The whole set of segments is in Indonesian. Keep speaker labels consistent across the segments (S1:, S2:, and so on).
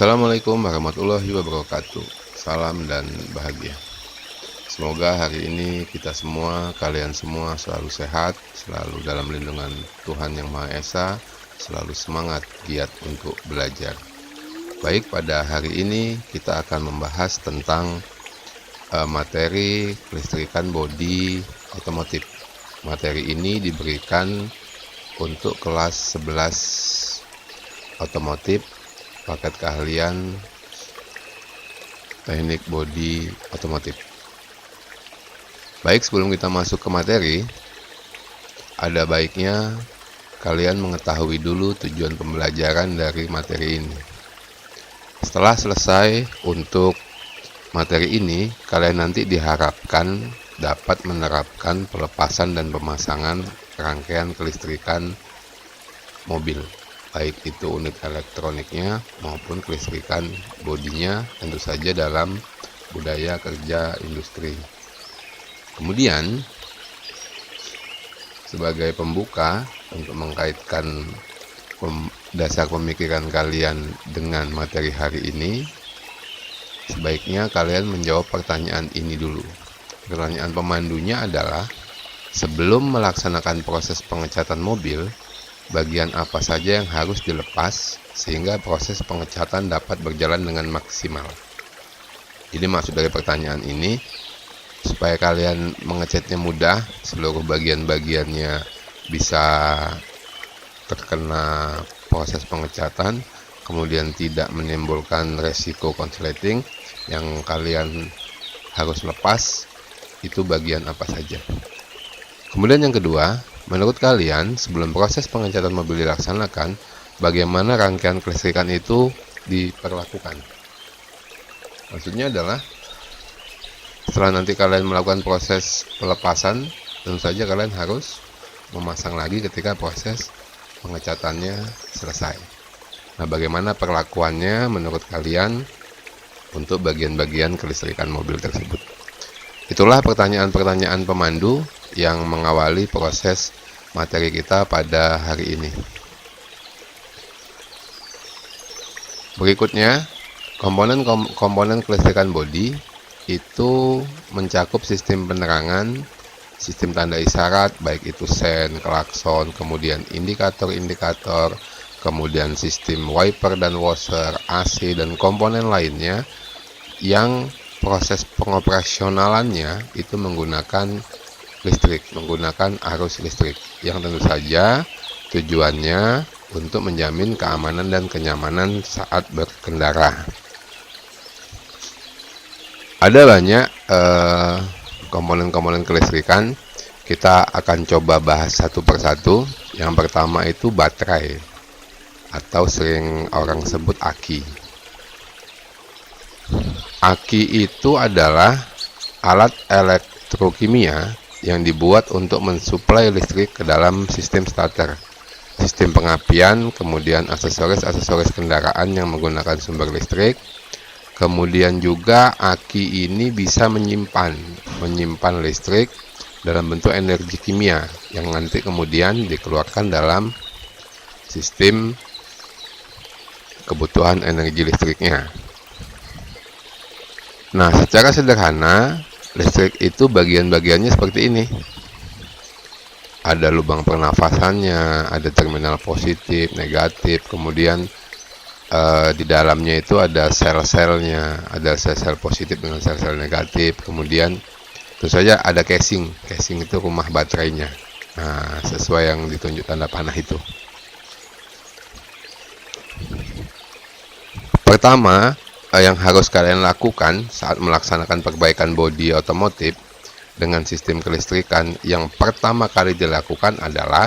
S1: Assalamualaikum warahmatullahi wabarakatuh. Salam dan bahagia. Semoga hari ini kita semua, kalian semua selalu sehat, selalu dalam lindungan Tuhan Yang Maha Esa, selalu semangat, giat untuk belajar. Baik, pada hari ini kita akan membahas tentang materi kelistrikan bodi otomotif. Materi ini diberikan untuk kelas 11 otomotif, paket keahlian teknik bodi otomotif. Baik, sebelum kita masuk ke materi, ada baiknya kalian mengetahui dulu tujuan pembelajaran dari materi ini. Setelah selesai untuk materi ini, kalian nanti diharapkan dapat menerapkan pelepasan dan pemasangan rangkaian kelistrikan mobil, baik itu unit elektroniknya maupun kelistrikan bodinya, tentu saja dalam budaya kerja industri. Kemudian sebagai pembuka untuk mengkaitkan dasar pemikiran kalian dengan materi hari ini, sebaiknya kalian menjawab pertanyaan ini dulu. Pertanyaan pemandunya adalah, sebelum melaksanakan proses pengecatan mobil, bagian apa saja yang harus dilepas sehingga proses pengecatan dapat berjalan dengan maksimal. Jadi maksud dari pertanyaan ini, supaya kalian mengecatnya mudah, seluruh bagian-bagiannya bisa terkena proses pengecatan, kemudian tidak menimbulkan resiko konsleting. Yang kalian harus lepas itu bagian apa saja. Kemudian yang kedua, menurut kalian, sebelum proses pengecatan mobil dilaksanakan, bagaimana rangkaian kelistrikan itu diperlakukan? Maksudnya adalah, setelah nanti kalian melakukan proses pelepasan, tentu saja kalian harus memasang lagi ketika proses pengecatannya selesai. Nah, bagaimana perlakuannya menurut kalian untuk bagian-bagian kelistrikan mobil tersebut? Itulah pertanyaan-pertanyaan pemandu yang mengawali proses materi kita pada hari ini. Berikutnya, komponen kelistrikan bodi itu mencakup sistem penerangan, sistem tanda isyarat, baik itu sen, klakson, kemudian indikator-indikator, kemudian sistem wiper dan washer, AC, dan komponen lainnya yang proses pengoperasionalannya itu menggunakan listrik, menggunakan arus listrik, yang tentu saja tujuannya untuk menjamin keamanan dan kenyamanan saat berkendara. Ada banyak komponen-komponen kelistrikan, kita akan coba bahas satu persatu. Yang pertama itu baterai, atau sering orang sebut aki. Aki itu adalah alat elektrokimia yang dibuat untuk mensuplai listrik ke dalam sistem starter, sistem pengapian, kemudian aksesoris-aksesoris kendaraan yang menggunakan sumber listrik. Kemudian juga aki ini bisa menyimpan listrik dalam bentuk energi kimia yang nanti kemudian dikeluarkan dalam sistem kebutuhan energi listriknya. Nah, secara sederhana, listrik itu bagian-bagiannya seperti ini. Ada lubang pernafasannya, ada terminal positif, negatif, kemudian di dalamnya itu ada sel-selnya, ada sel-sel positif dengan sel-sel negatif, kemudian tentu saja ada casing. Casing itu rumah baterainya. Nah, sesuai yang ditunjuk tanda panah itu. Pertama, yang harus kalian lakukan saat melaksanakan perbaikan bodi otomotif dengan sistem kelistrikan, yang pertama kali dilakukan adalah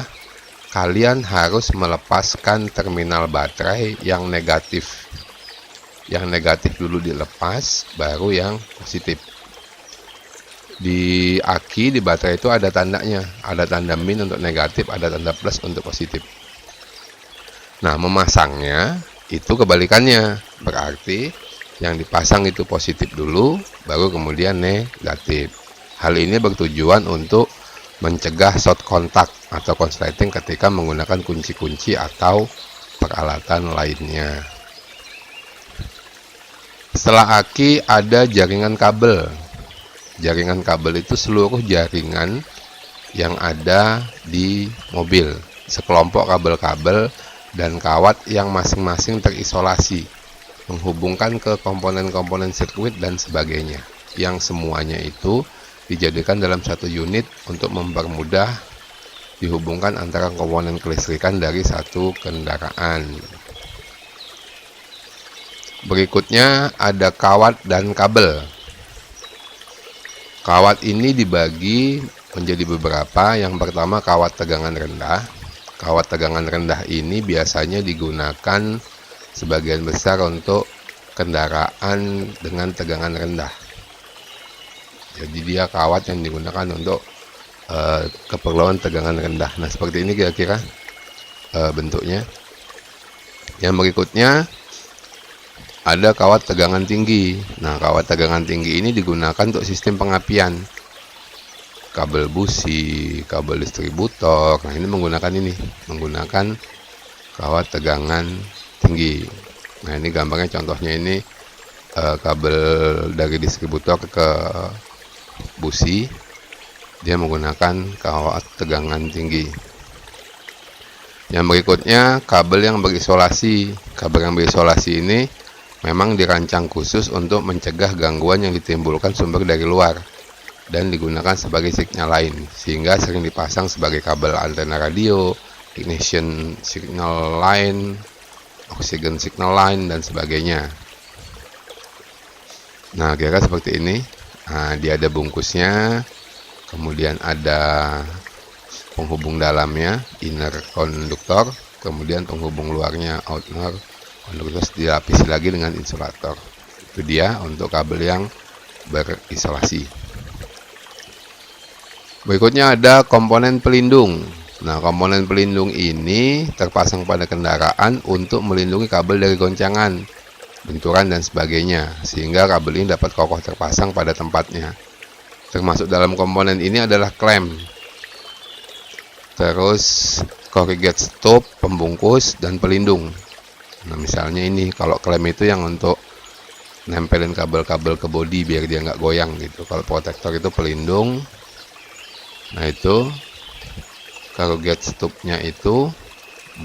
S1: kalian harus melepaskan terminal baterai yang negatif. Yang negatif dulu dilepas, baru yang positif. Di aki, di baterai itu ada tandanya, ada tanda min untuk negatif, ada tanda plus untuk positif. Nah, memasangnya itu kebalikannya, berarti yang dipasang itu positif dulu, baru kemudian negatif. Hal ini bertujuan untuk mencegah short kontak atau konsleting ketika menggunakan kunci-kunci atau peralatan lainnya. Setelah aki ada jaringan kabel. Jaringan kabel itu seluruh jaringan yang ada di mobil, sekelompok kabel-kabel dan kawat yang masing-masing terisolasi, menghubungkan ke komponen-komponen sirkuit dan sebagainya, yang semuanya itu dijadikan dalam satu unit untuk mempermudah dihubungkan antara komponen kelistrikan dari satu kendaraan. Berikutnya ada kawat dan kabel. Kawat ini dibagi menjadi beberapa. Yang pertama kawat tegangan rendah. Kawat tegangan rendah ini biasanya digunakan sebagian besar untuk kendaraan dengan tegangan rendah. Jadi dia kawat yang digunakan untuk keperluan tegangan rendah. Nah, seperti ini kira-kira bentuknya. Yang berikutnya ada kawat tegangan tinggi. Nah, kawat tegangan tinggi ini digunakan untuk sistem pengapian, kabel busi, kabel distributor. Nah, ini menggunakan kawat tegangan tinggi. Nah, ini gambarnya, contohnya ini kabel dari distributor ke busi, dia menggunakan kawat tegangan tinggi. Yang berikutnya kabel yang berisolasi. Kabel yang berisolasi ini memang dirancang khusus untuk mencegah gangguan yang ditimbulkan sumber dari luar dan digunakan sebagai sinyal lain, sehingga sering dipasang sebagai kabel antena radio, ignition signal line, oxygen signal line, dan sebagainya. Nah, kira-kira seperti ini. Nah, dia ada bungkusnya, kemudian ada penghubung dalamnya, inner konduktor, kemudian penghubung luarnya, outer konduktor, dilapisi lagi dengan insulator. Itu dia untuk kabel yang berisolasi. Berikutnya ada komponen pelindung. Nah, komponen pelindung ini terpasang pada kendaraan untuk melindungi kabel dari goncangan, benturan, dan sebagainya, sehingga kabel ini dapat kokoh terpasang pada tempatnya. Termasuk dalam komponen ini adalah klem, terus corrugate stop, pembungkus, dan pelindung. Nah, misalnya ini, kalau klem itu yang untuk nempelin kabel-kabel ke bodi biar dia nggak goyang gitu. Kalau protektor itu pelindung. Nah, itu corrugate stopnya itu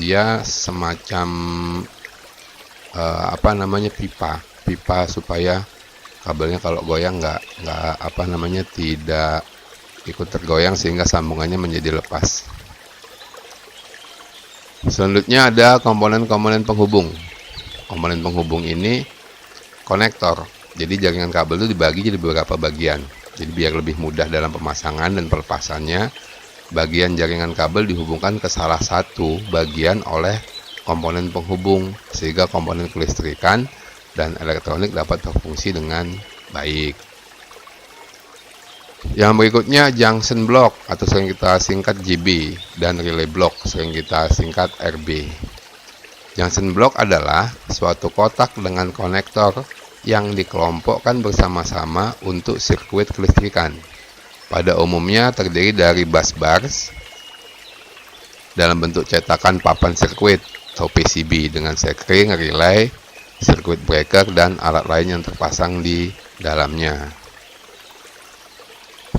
S1: dia semacam pipa supaya kabelnya kalau goyang nggak tidak ikut tergoyang sehingga sambungannya menjadi lepas. Selanjutnya ada komponen-komponen penghubung. Komponen penghubung ini konektor. Jadi jaringan kabel itu dibagi jadi beberapa bagian. Jadi biar lebih mudah dalam pemasangan dan pelepasannya, bagian jaringan kabel dihubungkan ke salah satu bagian oleh komponen penghubung, sehingga komponen kelistrikan dan elektronik dapat berfungsi dengan baik. Yang berikutnya junction block atau sering kita singkat JB, dan relay block sering kita singkat RB. Junction block adalah suatu kotak dengan konektor yang dikelompokkan bersama-sama untuk sirkuit kelistrikan. Pada umumnya terdiri dari bus bars dalam bentuk cetakan papan sirkuit atau PCB dengan sekring, relay, sirkuit breaker, dan alat lain yang terpasang di dalamnya.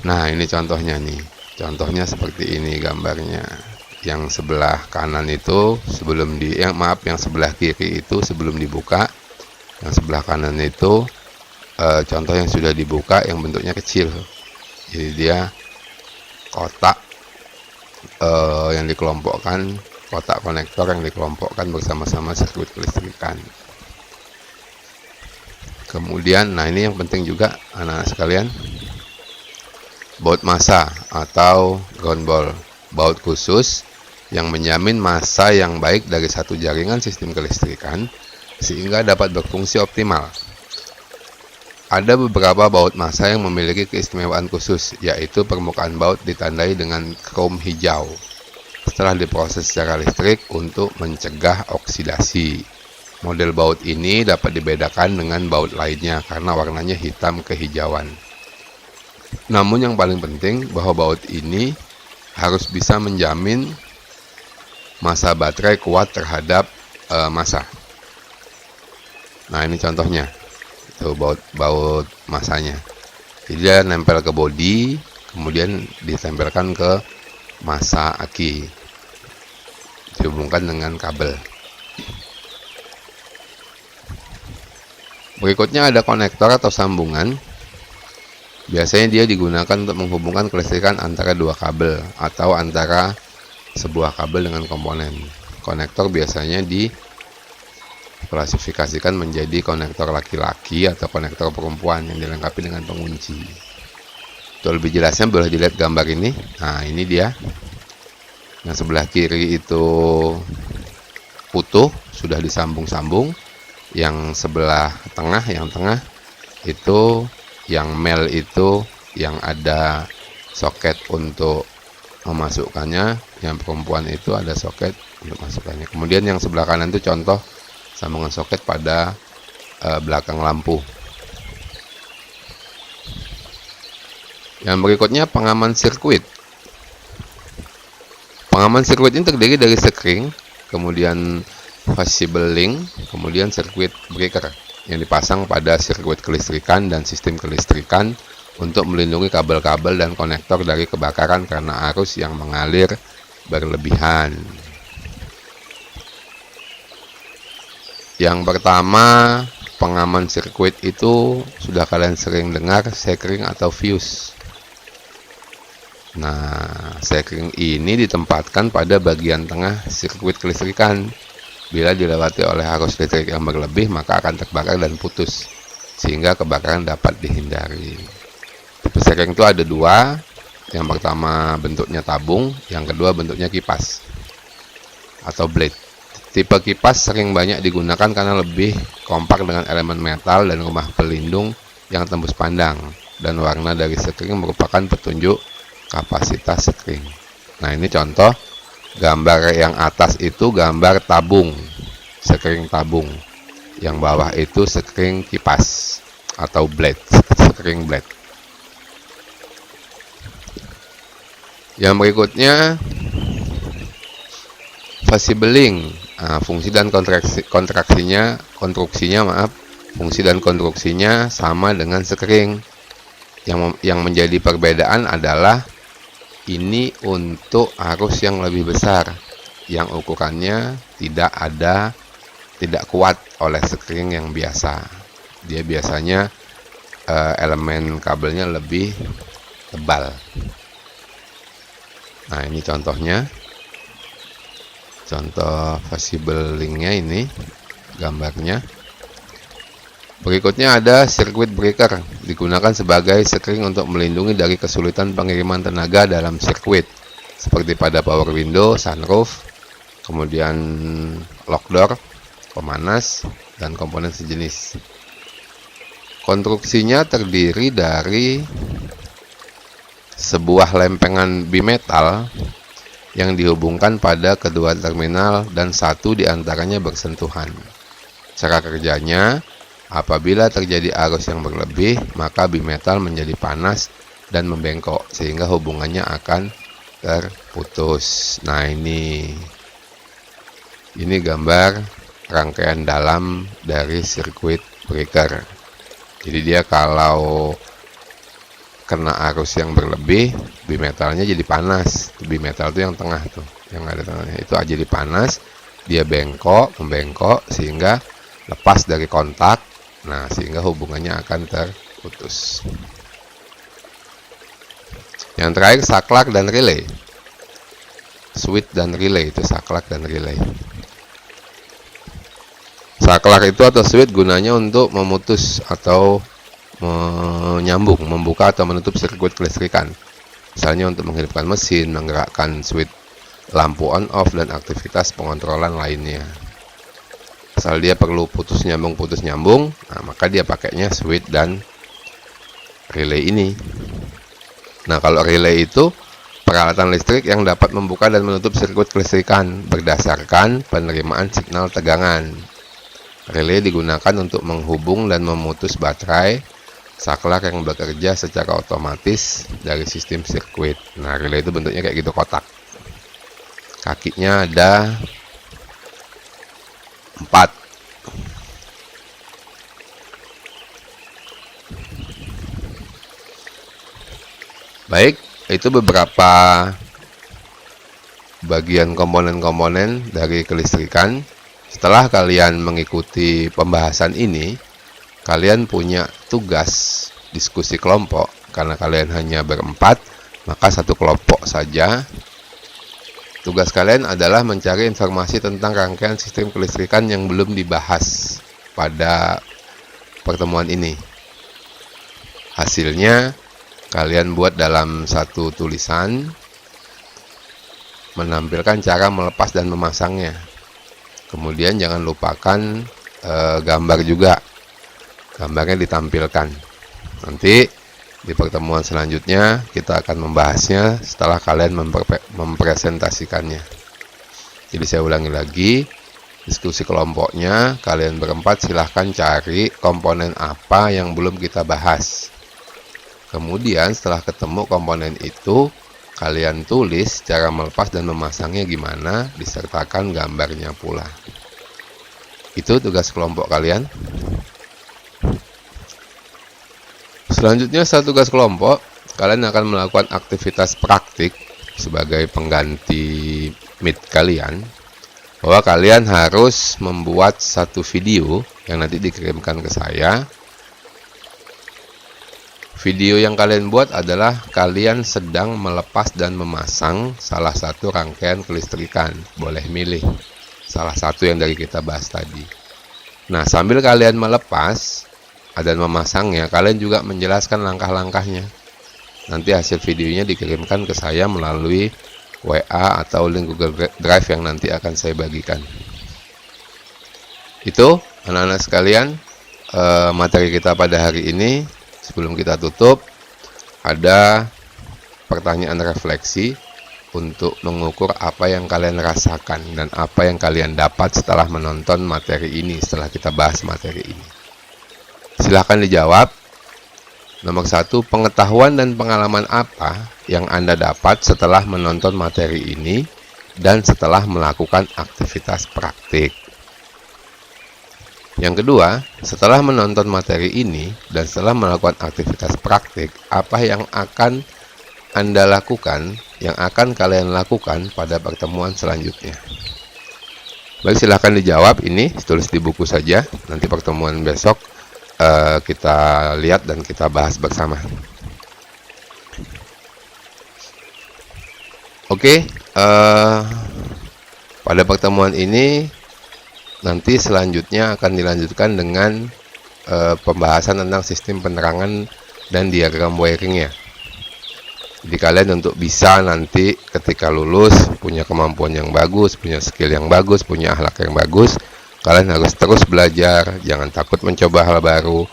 S1: Nah, ini contohnya nih. Contohnya seperti ini gambarnya. Yang sebelah kanan itu yang sebelah kiri itu sebelum dibuka. Yang sebelah kanan itu contoh yang sudah dibuka yang bentuknya kecil. Jadi dia kotak yang dikelompokkan, kotak konektor yang dikelompokkan bersama-sama sirkuit kelistrikan. Kemudian, nah ini yang penting juga anak-anak sekalian, baut massa atau ground ball, baut khusus yang menjamin massa yang baik dari satu jaringan sistem kelistrikan sehingga dapat berfungsi optimal. Ada beberapa baut massa yang memiliki keistimewaan khusus, yaitu permukaan baut ditandai dengan krom hijau setelah diproses secara listrik untuk mencegah oksidasi. Model baut ini dapat dibedakan dengan baut lainnya karena warnanya hitam kehijauan. Namun yang paling penting bahwa baut ini harus bisa menjamin massa baterai kuat terhadap massa. Nah, ini contohnya. itu baut masanya. Jadi dia nempel ke bodi, kemudian ditempelkan ke masa aki, dihubungkan dengan kabel. Berikutnya ada konektor atau sambungan. Biasanya dia digunakan untuk menghubungkan kelistrikan antara dua kabel atau antara sebuah kabel dengan komponen. Konektor biasanya diklasifikasikan menjadi konektor laki-laki atau konektor perempuan yang dilengkapi dengan pengunci. Untuk lebih jelasnya boleh dilihat gambar ini. Nah, ini dia. Yang sebelah kiri itu utuh, sudah disambung-sambung. Yang sebelah tengah, itu yang male itu yang ada soket untuk memasukkannya, yang perempuan itu ada soket untuk masukkannya. Kemudian yang sebelah kanan itu contoh sambungan soket pada belakang lampu. Yang berikutnya pengaman sirkuit. Pengaman sirkuit ini terdiri dari sekring, kemudian visible link, kemudian sirkuit breaker yang dipasang pada sirkuit kelistrikan dan sistem kelistrikan untuk melindungi kabel-kabel dan konektor dari kebakaran karena arus yang mengalir berlebihan. Yang pertama, pengaman sirkuit itu sudah kalian sering dengar, sekring atau fuse. Nah, sekring ini ditempatkan pada bagian tengah sirkuit kelistrikan. Bila dilewati oleh arus listrik yang berlebih, maka akan terbakar dan putus, sehingga kebakaran dapat dihindari. Tipe sekring itu ada dua. Yang pertama bentuknya tabung, yang kedua bentuknya kipas atau blade. Tipe kipas sering banyak digunakan karena lebih kompak dengan elemen metal dan rumah pelindung yang tembus pandang, dan warna dari sekring merupakan petunjuk kapasitas sekring. Nah, ini contoh. Gambar yang atas itu gambar tabung, sekring tabung. Yang bawah itu sekring kipas atau blade, sekring blade. Yang berikutnya visible link. Nah, fungsi dan konstruksinya sama dengan sekring. Yang menjadi perbedaan adalah ini untuk arus yang lebih besar, yang ukurannya tidak kuat oleh sekring yang biasa. Dia biasanya elemen kabelnya lebih tebal. Nah, ini contohnya, contoh visible linknya, ini gambarnya. Berikutnya ada circuit breaker, digunakan sebagai sekring untuk melindungi dari kesulitan pengiriman tenaga dalam sirkuit, seperti pada power window, sunroof, kemudian lock door, pemanas, dan komponen sejenis. Konstruksinya terdiri dari sebuah lempengan bimetal yang dihubungkan pada kedua terminal dan satu diantaranya bersentuhan. Cara kerjanya, apabila terjadi arus yang berlebih, maka bimetal menjadi panas dan membengkok, sehingga hubungannya akan terputus. Nah, ini gambar rangkaian dalam dari sirkuit breaker. Jadi dia kalau kena arus yang berlebih, bimetalnya jadi panas. Bimetal itu yang tengah tuh, yang ada tengahnya itu aja jadi panas, dia membengkok sehingga lepas dari kontak. Nah, sehingga hubungannya akan terputus. Yang terakhir, saklek dan relay. Switch dan relay, itu saklek dan relay. Saklek itu atau switch gunanya untuk memutus atau menyambung, membuka atau menutup sirkuit kelistrikan. Misalnya untuk menghidupkan mesin, menggerakkan switch lampu on off, dan aktivitas pengontrolan lainnya. Asal dia perlu putus nyambung, nah, maka dia pakainya switch dan relay ini. Nah, kalau relay itu peralatan listrik yang dapat membuka dan menutup sirkuit kelistrikan berdasarkan penerimaan signal tegangan. Relay digunakan untuk menghubung dan memutus baterai saklek yang bekerja secara otomatis dari sistem sirkuit. Nah, relay itu bentuknya kayak gitu, kotak. Kakinya ada 4. Baik, itu beberapa bagian komponen-komponen dari kelistrikan. Setelah kalian mengikuti pembahasan ini, kalian punya tugas diskusi kelompok. Karena kalian hanya berempat, maka satu kelompok saja. Tugas kalian adalah mencari informasi tentang rangkaian sistem kelistrikan yang belum dibahas pada pertemuan ini. Hasilnya, kalian buat dalam satu tulisan, menampilkan cara melepas dan memasangnya. Kemudian jangan lupakan gambar juga. Gambarnya ditampilkan. Nanti di pertemuan selanjutnya kita akan membahasnya setelah kalian mempresentasikannya. Jadi saya ulangi lagi, diskusi kelompoknya, kalian berempat silahkan cari komponen apa yang belum kita bahas. Kemudian setelah ketemu komponen itu, kalian tulis cara melepas dan memasangnya gimana, disertakan gambarnya pula. Itu tugas kelompok kalian. Selanjutnya setelah tugas kelompok, kalian akan melakukan aktivitas praktik sebagai pengganti Meet kalian, bahwa kalian harus membuat satu video yang nanti dikirimkan ke saya. Video yang kalian buat adalah kalian sedang melepas dan memasang salah satu rangkaian kelistrikan. Boleh milih salah satu yang dari kita bahas tadi. Nah, sambil kalian melepas dan memasangnya, kalian juga menjelaskan langkah-langkahnya. Nanti hasil videonya dikirimkan ke saya melalui WA atau link Google Drive yang nanti akan saya bagikan. Itu anak-anak sekalian, materi kita pada hari ini. Sebelum kita tutup, ada pertanyaan refleksi untuk mengukur apa yang kalian rasakan dan apa yang kalian dapat setelah menonton materi ini, setelah kita bahas materi ini. Silahkan dijawab. Nomor 1, pengetahuan dan pengalaman apa yang Anda dapat setelah menonton materi ini dan setelah melakukan aktivitas praktik. Yang kedua, setelah menonton materi ini dan setelah melakukan aktivitas praktik, apa yang akan Anda lakukan, yang akan kalian lakukan pada pertemuan selanjutnya? Baik, silahkan dijawab. Ini tulis di buku saja. Nanti pertemuan besok kita lihat dan kita bahas bersama. Oke, pada pertemuan ini nanti selanjutnya akan dilanjutkan dengan pembahasan tentang sistem penerangan dan diagram wiringnya. Jadi kalian untuk bisa nanti ketika lulus punya kemampuan yang bagus, punya skill yang bagus, punya akhlak yang bagus, kalian harus terus belajar, jangan takut mencoba hal baru,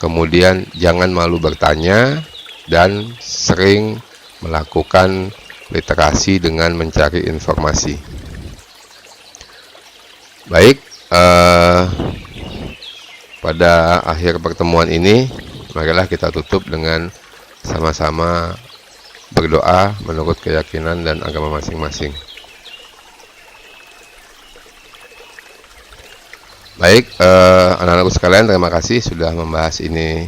S1: kemudian jangan malu bertanya, dan sering melakukan literasi dengan mencari informasi. Baik, pada akhir pertemuan ini, marilah kita tutup dengan sama-sama berdoa menurut keyakinan dan agama masing-masing. Baik, anak-anakku sekalian, terima kasih sudah membahas ini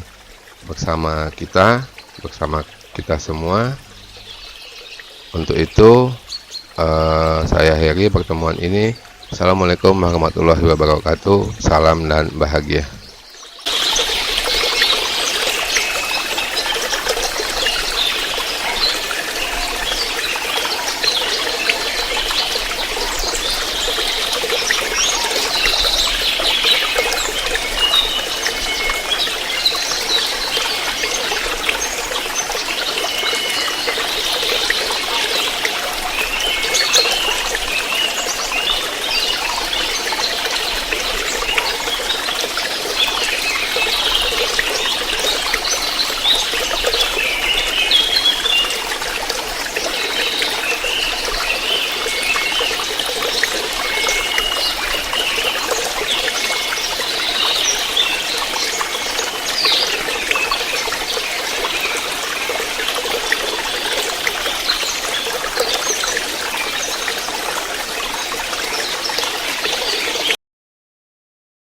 S1: bersama kita semua. Untuk itu, saya akhiri pertemuan ini. Assalamualaikum warahmatullahi wabarakatuh. Salam dan bahagia.